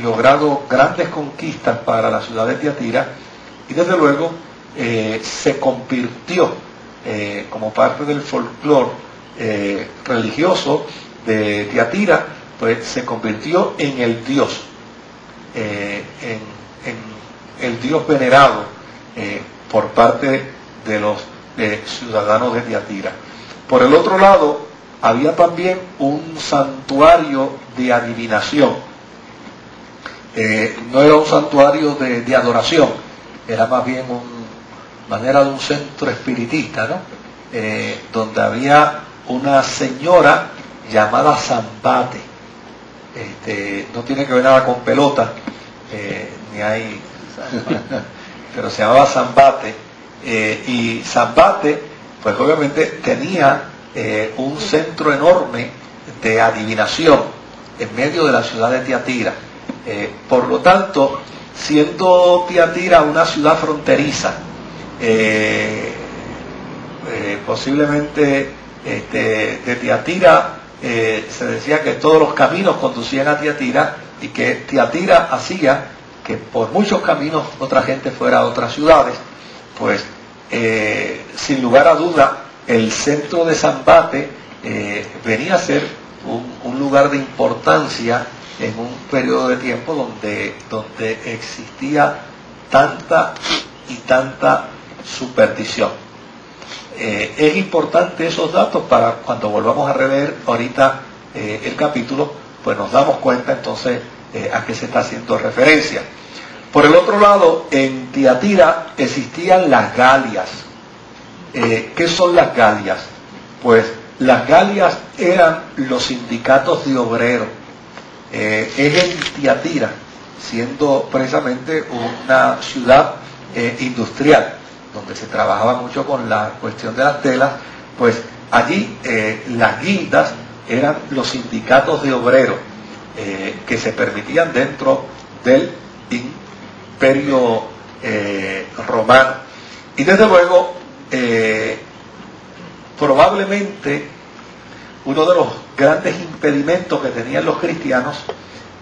logrado grandes conquistas para la ciudad de Tiatira y desde luego se convirtió como parte del folclore religioso de Tiatira, pues se convirtió en el dios, en el dios venerado por parte de los ciudadanos de Tiatira. Por el otro lado, había también un santuario de adivinación. No era un santuario de adoración, era más bien manera de un centro espiritista, ¿no? Donde había una señora llamada Zambate. No tiene que ver nada con pelota, ni hay, pero se llamaba Zambate. Y Zambate, pues obviamente tenía un centro enorme de adivinación en medio de la ciudad de Tiatira. Por lo tanto, siendo Tiatira una ciudad fronteriza, posiblemente de Tiatira se decía que todos los caminos conducían a Tiatira y que Tiatira hacía que por muchos caminos otra gente fuera a otras ciudades, pues sin lugar a duda el centro de Zambate venía a ser un lugar de importancia en un periodo de tiempo donde existía tanta y tanta superstición. Es importante esos datos para cuando volvamos a releer ahorita el capítulo, pues nos damos cuenta entonces a qué se está haciendo referencia. Por el otro lado, en Tiatira existían las Galias. ¿Qué son las Galias? Pues las Galias eran los sindicatos de obreros. Es en Tiatira, siendo precisamente una ciudad industrial, donde se trabajaba mucho con la cuestión de las telas, pues allí las guildas eran los sindicatos de obreros que se permitían dentro del imperio romano. Y desde luego, probablemente uno de los grandes impedimentos que tenían los cristianos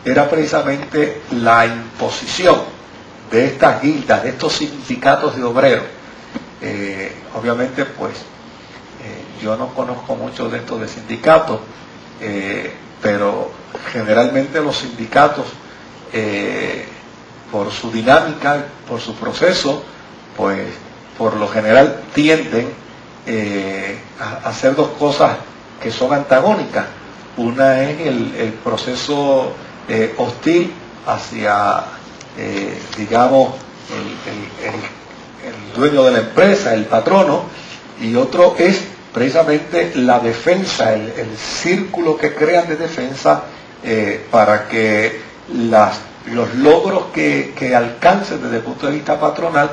era precisamente la imposición de estas guildas, de estos sindicatos de obreros. Obviamente, pues, yo no conozco mucho de estos de sindicatos, pero generalmente los sindicatos, por su dinámica, por su proceso, pues, por lo general tienden a hacer dos cosas que son antagónicas. Una es el proceso hostil hacia, digamos, el dueño de la empresa, el patrono, y otro es precisamente la defensa, el círculo que crean de defensa para que los logros que alcancen desde el punto de vista patronal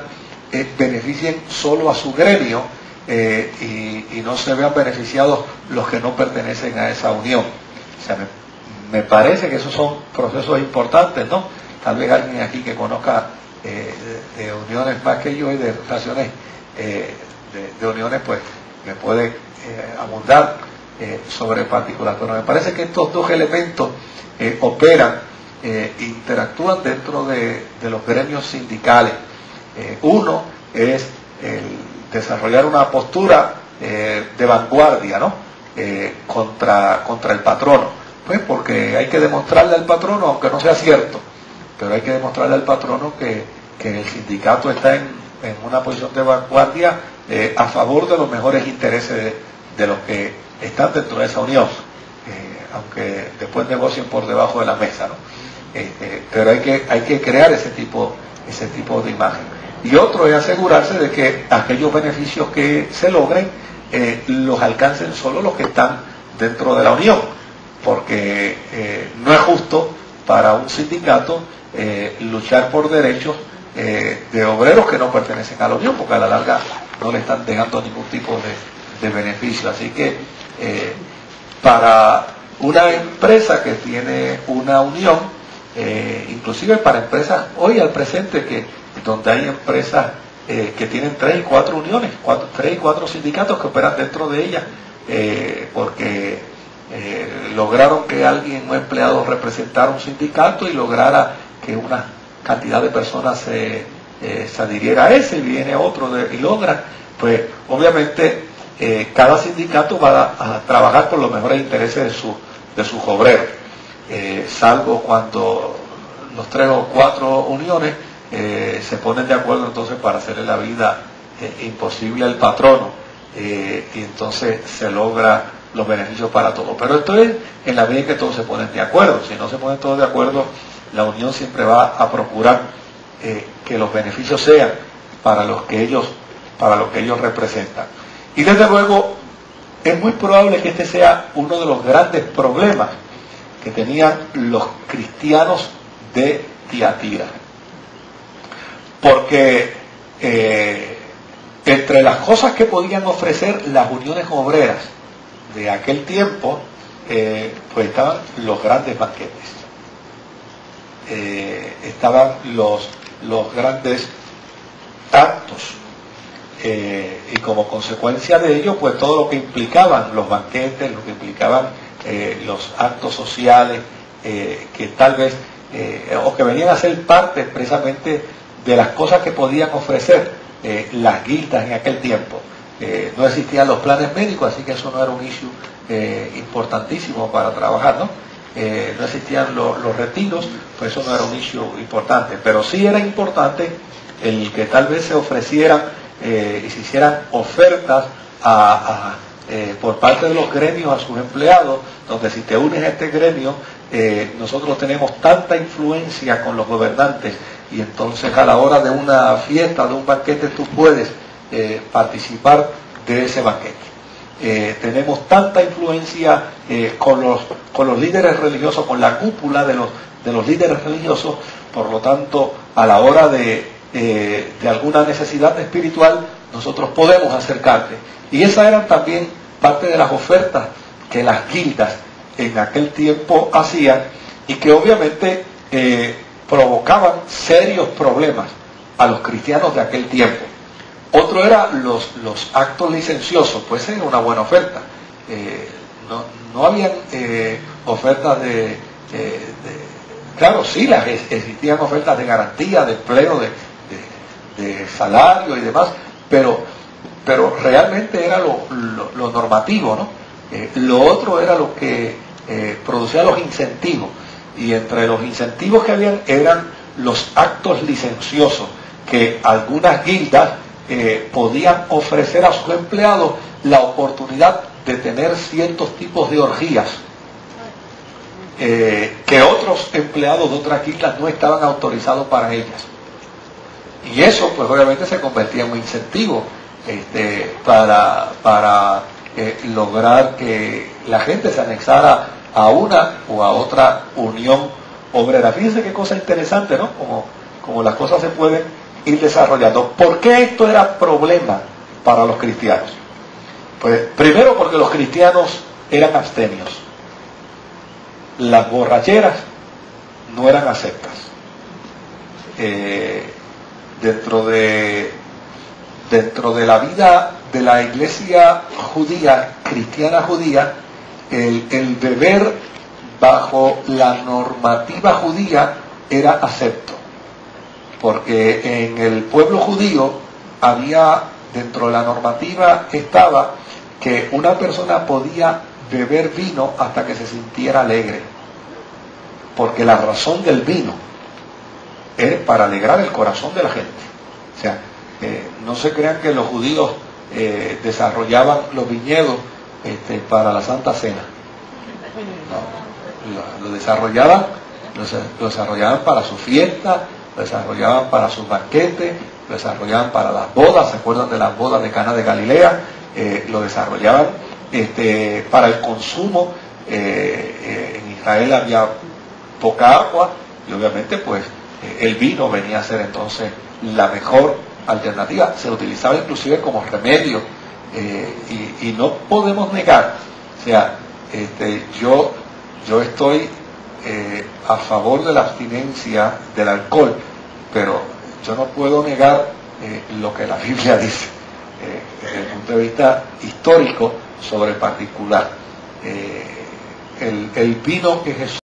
beneficien solo a su gremio y no se vean beneficiados los que no pertenecen a esa unión. O sea, me parece que esos son procesos importantes, ¿no? Tal vez alguien aquí que conozca de uniones más que yo y de relaciones de uniones, pues me puede abundar sobre el particular. Pero me parece que estos dos elementos operan, interactúan dentro de los gremios sindicales. Uno es el desarrollar una postura de vanguardia, ¿no? contra el patrono, pues porque hay que demostrarle al patrono, aunque no sea cierto, pero hay que demostrarle al patrono que el sindicato está en una posición de vanguardia a favor de los mejores intereses de los que están dentro de esa unión, aunque después negocien por debajo de la mesa, ¿no? Pero hay que crear ese tipo de imagen. Y otro es asegurarse de que aquellos beneficios que se logren los alcancen solo los que están dentro de la unión, porque no es justo para un sindicato luchar por derechos de obreros que no pertenecen a la unión, porque a la larga no le están dejando ningún tipo de beneficio. Así que para una empresa que tiene una unión, inclusive para empresas hoy al presente, donde hay empresas que tienen 3 y 4 uniones, 3 y 4 sindicatos que operan dentro de ellas, porque lograron que alguien, un empleado, representara un sindicato y lograra que una cantidad de personas se adhiriera a ese, y viene otro y logra, pues obviamente cada sindicato va a trabajar por los mejores intereses de sus obreros, salvo cuando los 3 o 4 uniones se ponen de acuerdo entonces para hacerle la vida imposible al patrono, y entonces se logra los beneficios para todos. Pero esto es en la medida en que todos se ponen de acuerdo. Si no se ponen todos de acuerdo, la unión siempre va a procurar que los beneficios sean para lo que ellos representan. Y desde luego es muy probable que este sea uno de los grandes problemas que tenían los cristianos de Tiatira, porque entre las cosas que podían ofrecer las uniones obreras de aquel tiempo, pues estaban los grandes banquetes, estaban los grandes actos, y como consecuencia de ello, pues todo lo que implicaban los banquetes, lo que implicaban los actos sociales, que tal vez, o que venían a ser parte precisamente de las cosas que podían ofrecer las guildas en aquel tiempo. No existían los planes médicos, así que eso no era un issue importantísimo para trabajar, ¿no? No existían los retiros, pues eso no era un issue importante, pero sí era importante el que tal vez se ofrecieran y se hicieran ofertas por parte de los gremios a sus empleados, donde si te unes a este gremio, nosotros tenemos tanta influencia con los gobernantes, y entonces a la hora de una fiesta, de un banquete, tú puedes participar de ese banquete. Tenemos tanta influencia con los líderes religiosos, con la cúpula de los líderes religiosos, por lo tanto, a la hora de alguna necesidad espiritual, nosotros podemos acercarte. Y esas eran también parte de las ofertas que las guildas en aquel tiempo hacían, y que obviamente provocaban serios problemas a los cristianos de aquel tiempo. Otro era los actos licenciosos, pues era una buena oferta. No habían ofertas claro, sí, existían ofertas de garantía, de empleo, de salario y demás, pero realmente era lo normativo, ¿no? Lo otro era lo que producía los incentivos, y entre los incentivos que habían eran los actos licenciosos, que algunas guildas podían ofrecer a sus empleados la oportunidad de tener ciertos tipos de orgías que otros empleados de otras guildas no estaban autorizados para ellas. Y eso pues obviamente se convertía en un incentivo para lograr que la gente se anexara a una o a otra unión obrera. Fíjense qué cosa interesante, ¿no? Como las cosas se pueden ir desarrollando. ¿Por qué esto era problema para los cristianos? Pues primero porque los cristianos eran abstemios. Las borracheras no eran aceptas. Dentro de la vida de la iglesia judía, cristiana judía, el beber bajo la normativa judía era acepto, porque en el pueblo judío había, dentro de la normativa estaba que una persona podía beber vino hasta que se sintiera alegre, porque la razón del vino es para alegrar el corazón de la gente. O sea, no se crean que los judíos desarrollaban los viñedos para la Santa Cena. No, lo desarrollaban para su fiesta, lo desarrollaban para sus banquetes, lo desarrollaban para las bodas. ¿Se acuerdan de las bodas de Cana de Galilea? Lo desarrollaban para el consumo. En Israel había poca agua, y obviamente pues el vino venía a ser entonces la mejor alternativa. Se utilizaba inclusive como remedio, y no podemos negar, o sea, yo estoy a favor de la abstinencia del alcohol, pero yo no puedo negar lo que la Biblia dice desde el punto de vista histórico sobre el particular. el vino que Jesús